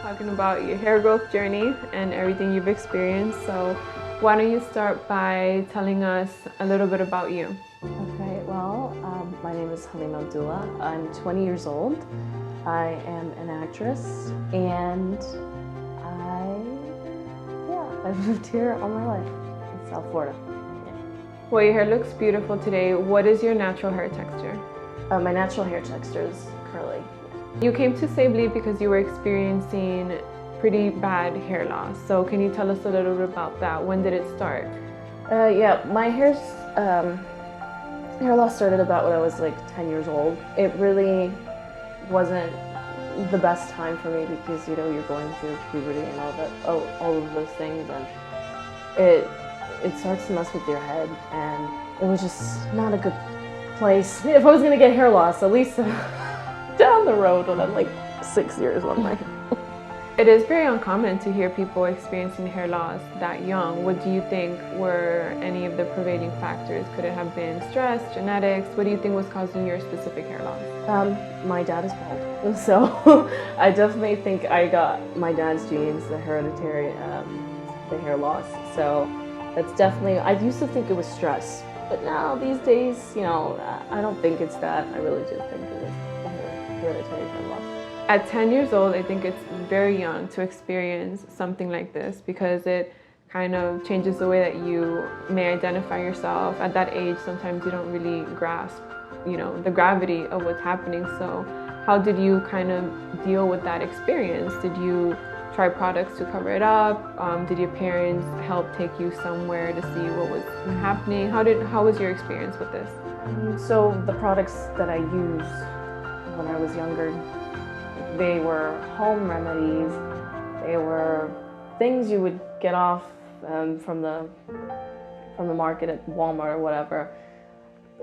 talking about your hair growth journey and everything you've experienced. So why don't you start by telling us a little bit about you? Okay, well, my name is Halima Abdullah. I'm 20 years old. I am an actress, and I've lived here all my life in South Florida. Yeah. Well, your hair looks beautiful today. What is your natural hair texture? My natural hair texture is curly. You came to Sayblee because you were experiencing pretty bad hair loss. So can you tell us a little bit about that? When did it start? Yeah, my hair loss started about when I was like 10 years old. It really wasn't the best time for me because, you know, you're going through puberty and all of those things, and it starts to mess with your head, and it was just not a good place. If I was gonna get hair loss, at least down the road when I'm like 6 years old. It is very uncommon to hear people experiencing hair loss that young. What do you think were any of the prevailing factors? Could it have been stress, genetics? What do you think was causing your specific hair loss? My dad is bald, so I definitely think I got my dad's genes, the hereditary, the hair loss. So that's definitely, I used to think it was stress, but now these days, you know, I don't think it's that. I really do think it was hereditary hair loss. At 10 years old, I think it's very young to experience something like this because it kind of changes the way that you may identify yourself. At that age, sometimes you don't really grasp, you know, the gravity of what's happening. So how did you kind of deal with that experience? Did you try products to cover it up? Did your parents help take you somewhere to see what was happening? How was your experience with this? So the products that I used when I was younger, they were home remedies. They were things you would get off from the market at Walmart or whatever,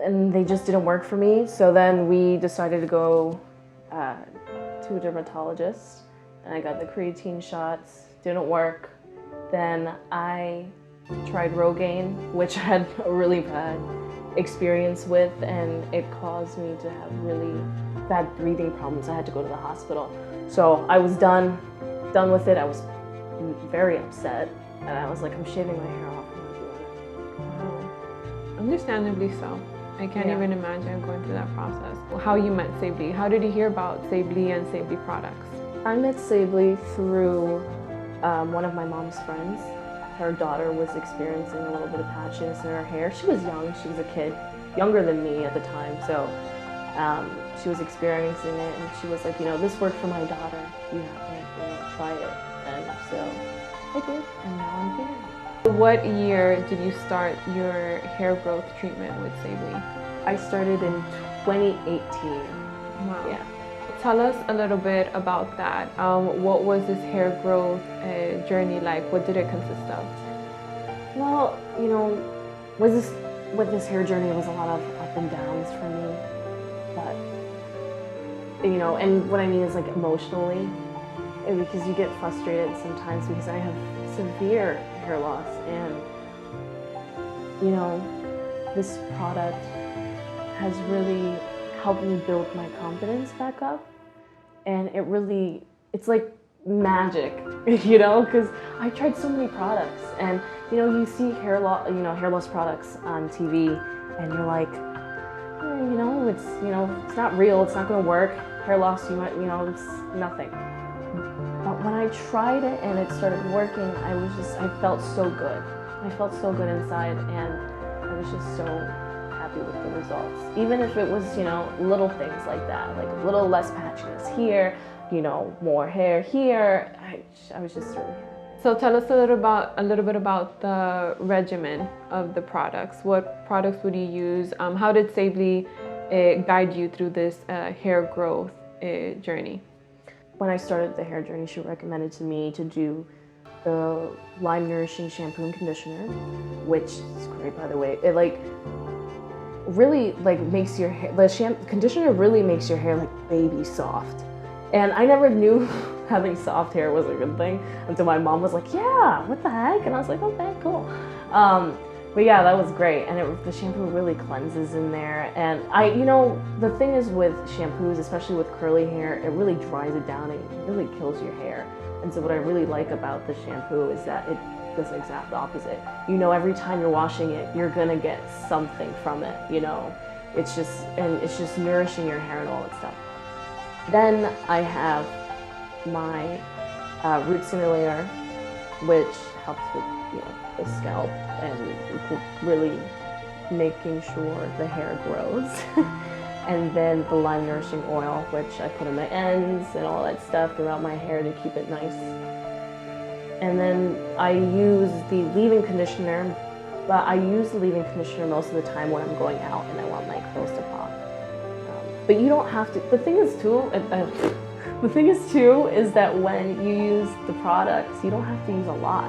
and they just didn't work for me. So then we decided to go to a dermatologist, and I got the creatine shots. Didn't work. Then I tried Rogaine, which I had a really bad experience with, and it caused me to have really bad breathing problems. I had to go to the hospital. So I was done with it. I was very upset, and I was like, I'm shaving my hair off. I'm not doing it. Wow. Understandably so. I can't even imagine going through that process. How you met Syblee? How did you hear about Sayblee and Sayblee products? I met Syblee through one of my mom's friends. Her daughter was experiencing a little bit of patchiness in her hair. She was young. She was a kid, younger than me at the time. So she was experiencing it, and she was like, you know, this worked for my daughter. You have to, you know, try it. And so I did, and now I'm here. What year did you start your hair growth treatment with Sayblee? I started in 2018. Wow. Yeah. Tell us a little bit about that. What was this hair growth journey like? What did it consist of? Well, you know, with this hair journey, it was a lot of up and downs for me. But, you know, and what I mean is like emotionally, because you get frustrated sometimes because I have severe hair loss, and, you know, this product has really helped me build my confidence back up. And it's like magic, you know, because I tried so many products, and, you know, you see hair loss products on TV, and you're like, you know, it's not real, it's not going to work. Hair loss, you know, it's nothing. But when I tried it and it started working, I felt so good. I felt so good inside, and I was just so happy with the results. Even if it was, you know, little things like that, like a little less patchiness here, you know, more hair here, I was just really happy. So tell us a little bit about the regimen of the products. What products would you use? How did Sayblee guide you through this hair growth journey? When I started the hair journey, she recommended to me to do the Lime Nourishing Shampoo and Conditioner, which is great, by the way. It really makes your hair, conditioner really makes your hair like baby soft. And I never knew having soft hair was a good thing until my mom was like, yeah, what the heck? And I was like, okay, cool. But yeah, that was great. And the shampoo really cleanses in there. And you know, the thing is with shampoos, especially with curly hair, it really dries it down and it really kills your hair. And so what I really like about the shampoo is that it does the exact opposite. You know, every time you're washing it, you're gonna get something from it, you know. It's just nourishing your hair and all that stuff. Then I have my root stimulator, which helps with, you know, the scalp and really making sure the hair grows. And then the lime nourishing oil, which I put on my ends and all that stuff throughout my hair to keep it nice. And then I use the leave-in conditioner, but I use the leave-in conditioner most of the time when I'm going out and I want my curls to pop. But you don't have to. The thing is too is that when you use the products, you don't have to use a lot.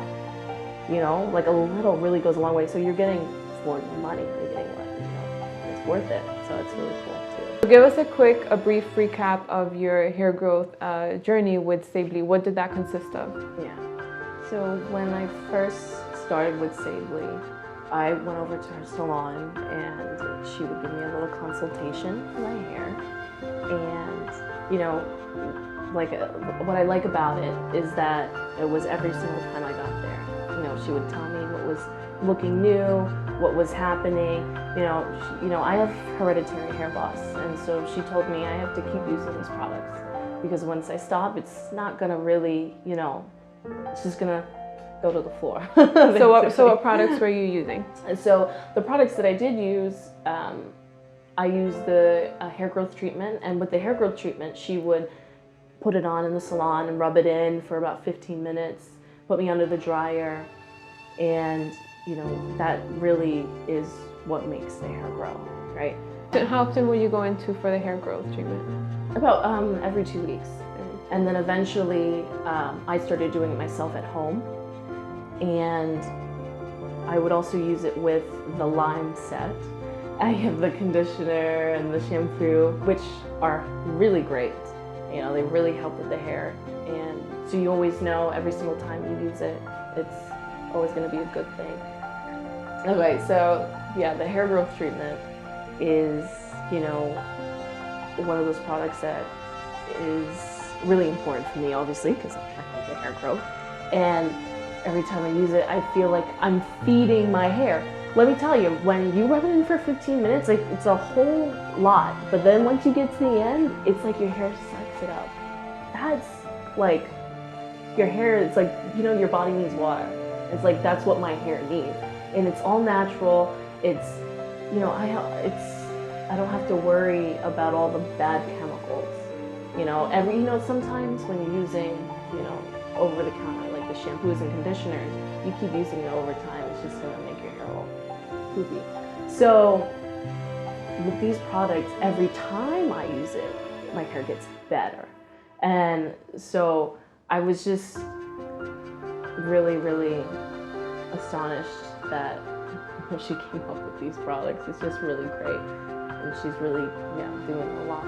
You know, like a little really goes a long way. So you're getting for your money. You're getting what, you know, it's worth it. So it's really cool too. Give us a brief recap of your hair growth journey with Syblee. What did that consist of? Yeah. So when I first started with Sayblee, I went over to her salon and she would give me a little consultation for my hair. And, you know, like what I like about it is that it was every single time I got there. You know, she would tell me what was looking new, what was happening. You know, I have hereditary hair loss, and so she told me I have to keep using these products because once I stop, it's not gonna really, you know, it's just gonna go to the floor. So what products were you using? And so the products that I did use, I used the hair growth treatment, and with the hair growth treatment, she would put it on in the salon and rub it in for about 15 minutes, put me under the dryer, and you know, that really is what makes the hair grow, right? How often were you going to for the hair growth treatment? About every 2 weeks. And then eventually I started doing it myself at home. And I would also use it with the lime set. I have the conditioner and the shampoo, which are really great. You know, they really help with the hair. And so you always know every single time you use it, it's always gonna be a good thing. Okay, so yeah, the hair growth treatment is, you know, one of those products that is really important for me, obviously, because I have the hair growth. And every time I use it, I feel like I'm feeding my hair. Let me tell you, when you rub it in for 15 minutes, like it's a whole lot. But then once you get to the end, it's like your hair sucks it up. That's like, your hair, it's like, you know, your body needs water. It's like, that's what my hair needs. And it's all natural. It's, you know, I don't have to worry about all the bad chemicals. You know, sometimes when you're using, you know, over the counter, like the shampoos and conditioners, you keep using it over time, it's just gonna make your hair all poopy. So with these products, every time I use it, my hair gets better. And so I was just really, really astonished that she came up with these products. It's just really great. And she's really, yeah, doing a lot.